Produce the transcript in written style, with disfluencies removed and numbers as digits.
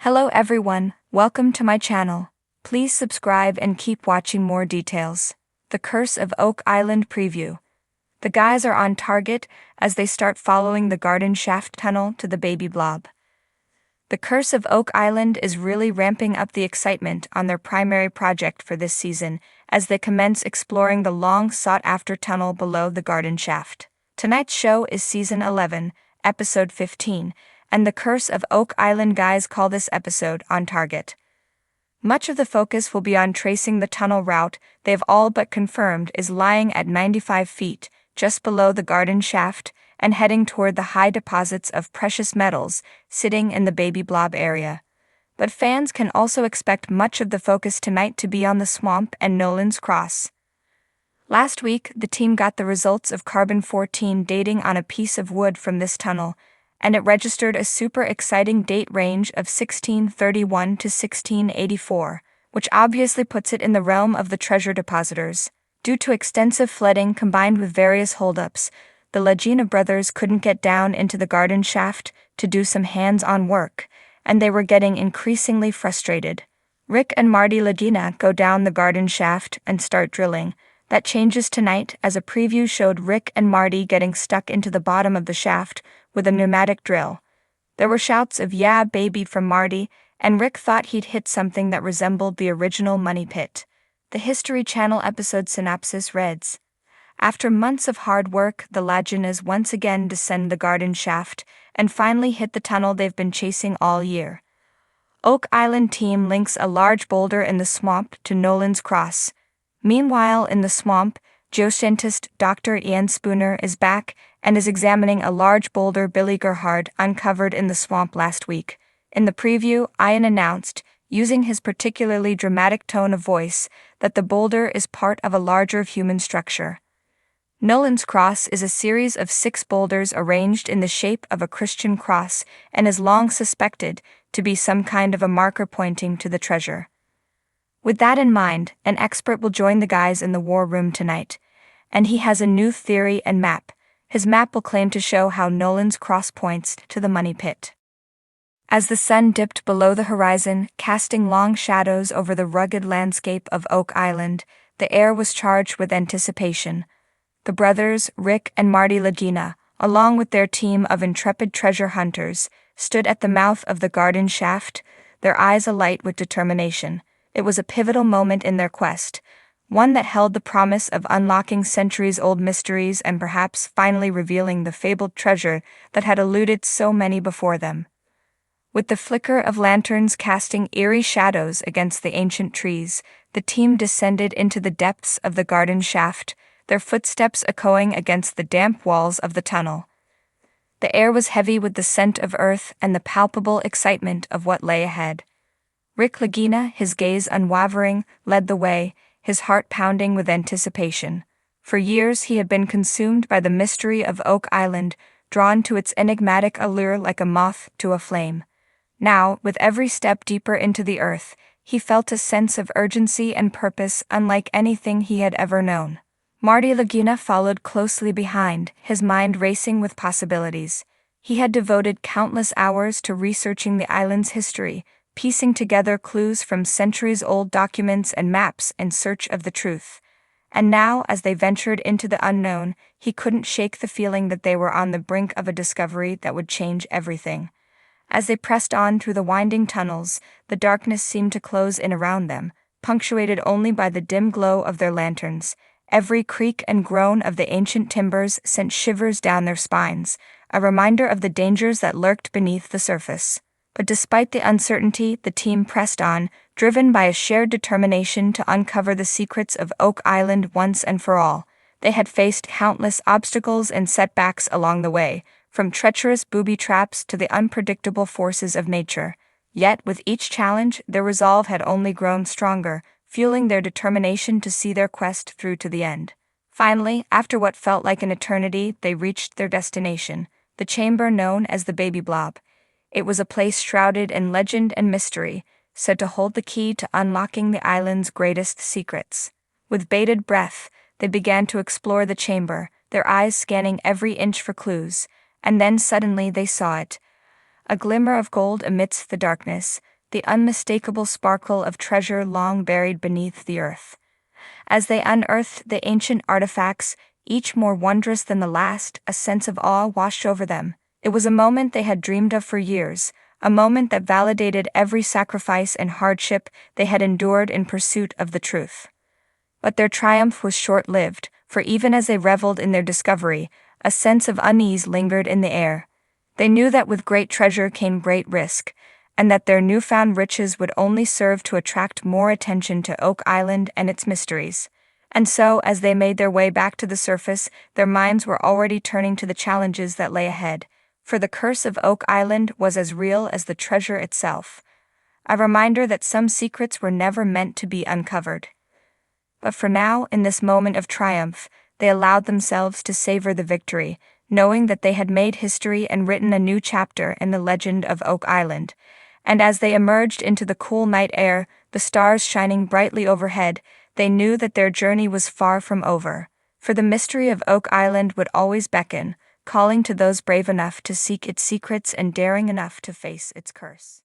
Hello everyone, welcome to my channel. Please subscribe and keep watching more details. The Curse of Oak Island preview. The guys are on target as they start following the garden shaft tunnel to the baby blob. The Curse of Oak Island is really ramping up the excitement on their primary project for this season as they commence exploring the long sought-after tunnel below the garden shaft. Tonight's show is Season 11, Episode 15, and the Curse of Oak Island guys call this episode On Target. Much of the focus will be on tracing the tunnel route they've all but confirmed is lying at 95 feet, just below the garden shaft, and heading toward the high deposits of precious metals sitting in the baby blob area. But fans can also expect much of the focus tonight to be on the swamp and Nolan's Cross. Last week, the team got the results of carbon-14 dating on a piece of wood from this tunnel, and it registered a super exciting date range of 1631 to 1684, which obviously puts it in the realm of the treasure depositors. Due to extensive flooding combined with various holdups, the Lagina brothers couldn't get down into the garden shaft to do some hands-on work, and they were getting increasingly frustrated. Rick and Marty Lagina go down the garden shaft and start drilling. That changes tonight as a preview showed Rick and Marty getting stuck into the bottom of the shaft with a pneumatic drill. There were shouts of "Yeah, baby" from Marty, and Rick thought he'd hit something that resembled the original money pit. The History Channel episode synopsis reads, "After months of hard work, the Laginas once again descend the garden shaft and finally hit the tunnel they've been chasing all year. Oak Island team links a large boulder in the swamp to Nolan's Cross. Meanwhile, in the swamp, geoscientist Dr. Ian Spooner is back and is examining a large boulder Billy Gerhard uncovered in the swamp last week. In the preview, Ian announced, using his particularly dramatic tone of voice, that the boulder is part of a larger human structure. Nolan's Cross is a series of 6 boulders arranged in the shape of a Christian cross and is long suspected to be some kind of a marker pointing to the treasure. With that in mind, an expert will join the guys in the war room tonight, and he has a new theory and map. His map will claim to show how Nolan's Cross points to the money pit. As the sun dipped below the horizon, casting long shadows over the rugged landscape of Oak Island, the air was charged with anticipation. The brothers, Rick and Marty Lagina, along with their team of intrepid treasure hunters, stood at the mouth of the garden shaft, their eyes alight with determination. It was a pivotal moment in their quest, one that held the promise of unlocking centuries-old mysteries and perhaps finally revealing the fabled treasure that had eluded so many before them. With the flicker of lanterns casting eerie shadows against the ancient trees, the team descended into the depths of the garden shaft, their footsteps echoing against the damp walls of the tunnel. The air was heavy with the scent of earth and the palpable excitement of what lay ahead. Rick Lagina, his gaze unwavering, led the way, his heart pounding with anticipation. For years he had been consumed by the mystery of Oak Island, drawn to its enigmatic allure like a moth to a flame. Now, with every step deeper into the earth, he felt a sense of urgency and purpose unlike anything he had ever known. Marty Lagina followed closely behind, his mind racing with possibilities. He had devoted countless hours to researching the island's history, piecing together clues from centuries-old documents and maps in search of the truth. And now, as they ventured into the unknown, he couldn't shake the feeling that they were on the brink of a discovery that would change everything. As they pressed on through the winding tunnels, the darkness seemed to close in around them, punctuated only by the dim glow of their lanterns. Every creak and groan of the ancient timbers sent shivers down their spines, a reminder of the dangers that lurked beneath the surface. But despite the uncertainty, the team pressed on, driven by a shared determination to uncover the secrets of Oak Island once and for all. They had faced countless obstacles and setbacks along the way, from treacherous booby traps to the unpredictable forces of nature. Yet, with each challenge, their resolve had only grown stronger, fueling their determination to see their quest through to the end. Finally, after what felt like an eternity, they reached their destination, the chamber known as the Baby Blob. It was a place shrouded in legend and mystery, said to hold the key to unlocking the island's greatest secrets. With bated breath, they began to explore the chamber, their eyes scanning every inch for clues, and then suddenly they saw it. A glimmer of gold amidst the darkness, the unmistakable sparkle of treasure long buried beneath the earth. As they unearthed the ancient artifacts, each more wondrous than the last, a sense of awe washed over them. It was a moment they had dreamed of for years, a moment that validated every sacrifice and hardship they had endured in pursuit of the truth. But their triumph was short-lived, for even as they reveled in their discovery, a sense of unease lingered in the air. They knew that with great treasure came great risk, and that their newfound riches would only serve to attract more attention to Oak Island and its mysteries. And so, as they made their way back to the surface, their minds were already turning to the challenges that lay ahead, for the curse of Oak Island was as real as the treasure itself, a reminder that some secrets were never meant to be uncovered. But for now, in this moment of triumph, they allowed themselves to savor the victory, knowing that they had made history and written a new chapter in the legend of Oak Island. And as they emerged into the cool night air, the stars shining brightly overhead, they knew that their journey was far from over, for the mystery of Oak Island would always beckon, calling to those brave enough to seek its secrets and daring enough to face its curse.